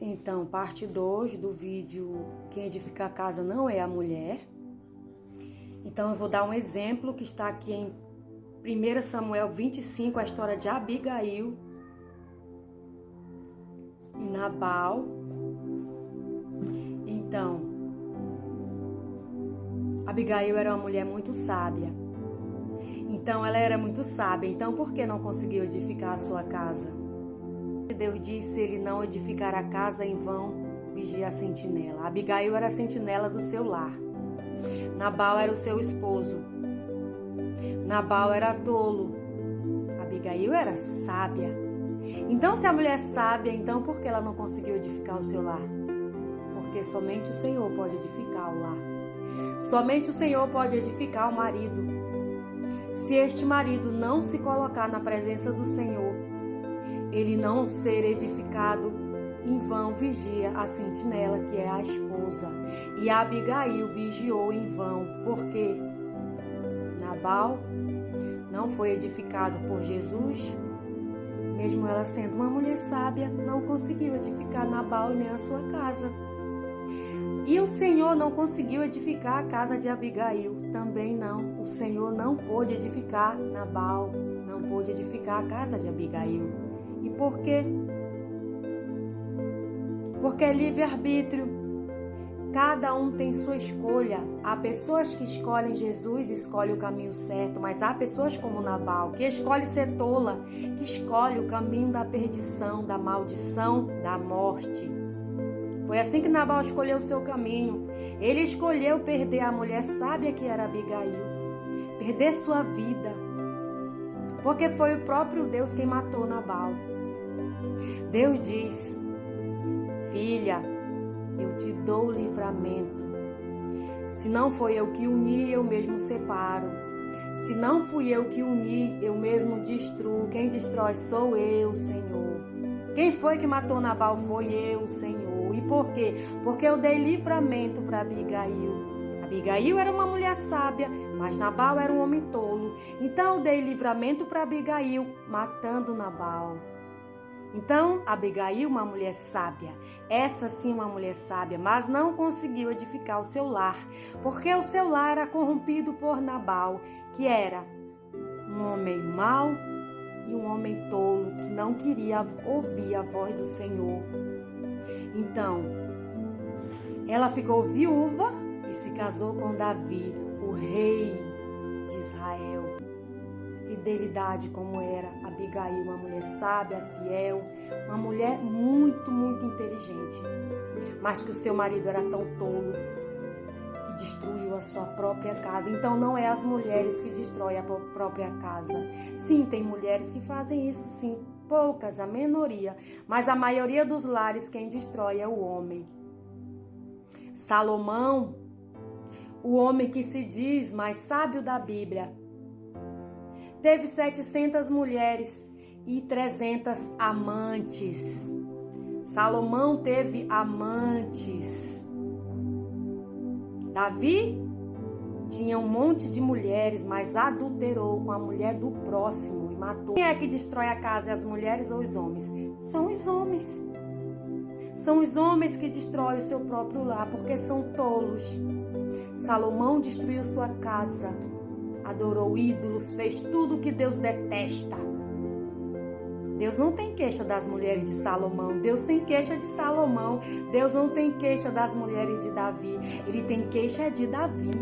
Então, parte 2 do vídeo Quem edifica a casa não é a mulher. Então, eu vou dar um exemplo que está aqui em 1 Samuel 25, a história de Abigail e Nabal. Então, Abigail era uma mulher muito sábia. Então, ela era muito sábia. Então, por que não conseguiu edificar a sua casa? Deus disse: ele não edificará a casa em vão, vigia a sentinela. Abigail era a sentinela do seu lar. Nabal era o seu esposo. Nabal era tolo. Abigail era sábia. Então, se a mulher é sábia, então por que ela não conseguiu edificar o seu lar? Porque somente o Senhor pode edificar o lar. Somente o Senhor pode edificar o marido. Se este marido não se colocar na presença do Senhor, ele não ser edificado, em vão vigia a sentinela, que é a esposa. E Abigail vigiou em vão, porque Nabal não foi edificado por Jesus. Mesmo ela sendo uma mulher sábia, não conseguiu edificar Nabal e nem a sua casa. E o Senhor não conseguiu edificar a casa de Abigail, também não. O Senhor não pôde edificar Nabal, não pôde edificar a casa de Abigail. E por quê? Porque é livre-arbítrio. Cada um tem sua escolha. Há pessoas que escolhem Jesus, escolhem o caminho certo, mas há pessoas como Nabal, que escolhe ser tola, que escolhe o caminho da perdição, da maldição, da morte. Foi assim que Nabal escolheu o seu caminho. Ele escolheu perder a mulher sábia que era Abigail, perder sua vida, porque foi o próprio Deus quem matou Nabal. Deus diz: filha, eu te dou o livramento. Se não foi eu que uni, eu mesmo separo. Se não fui eu que uni, eu mesmo destruo. Quem destrói sou eu, Senhor. Quem foi que matou Nabal? Foi eu, Senhor. E por quê? Porque eu dei livramento para Abigail. Abigail era uma mulher sábia, mas Nabal era um homem tolo. Então eu dei livramento para Abigail, matando Nabal. Então, Abigail, uma mulher sábia, essa sim uma mulher sábia, mas não conseguiu edificar o seu lar, porque o seu lar era corrompido por Nabal, que era um homem mau e um homem tolo, que não queria ouvir a voz do Senhor. Então, ela ficou viúva e se casou com Davi, o rei de Israel. Fidelidade como era Abigail, uma mulher sábia, fiel, uma mulher muito, muito inteligente, mas que o seu marido era tão tolo que destruiu a sua própria casa. Então não é as mulheres que destroem a própria casa. Sim, tem mulheres que fazem isso, sim, poucas, a minoria, mas a maioria dos lares quem destrói é o homem. Salomão, o homem que se diz mais sábio da Bíblia, teve 700 mulheres e 300 amantes. Salomão teve amantes. Davi tinha um monte de mulheres, mas adulterou com a mulher do próximo e matou. Quem é que destrói a casa, as mulheres ou os homens? São os homens. São os homens que destroem o seu próprio lar, porque são tolos. Salomão destruiu sua casa, adorou ídolos, fez tudo que Deus detesta. Deus não tem queixa das mulheres de Salomão, Deus tem queixa de Salomão. Deus não tem queixa das mulheres de Davi, ele tem queixa de Davi.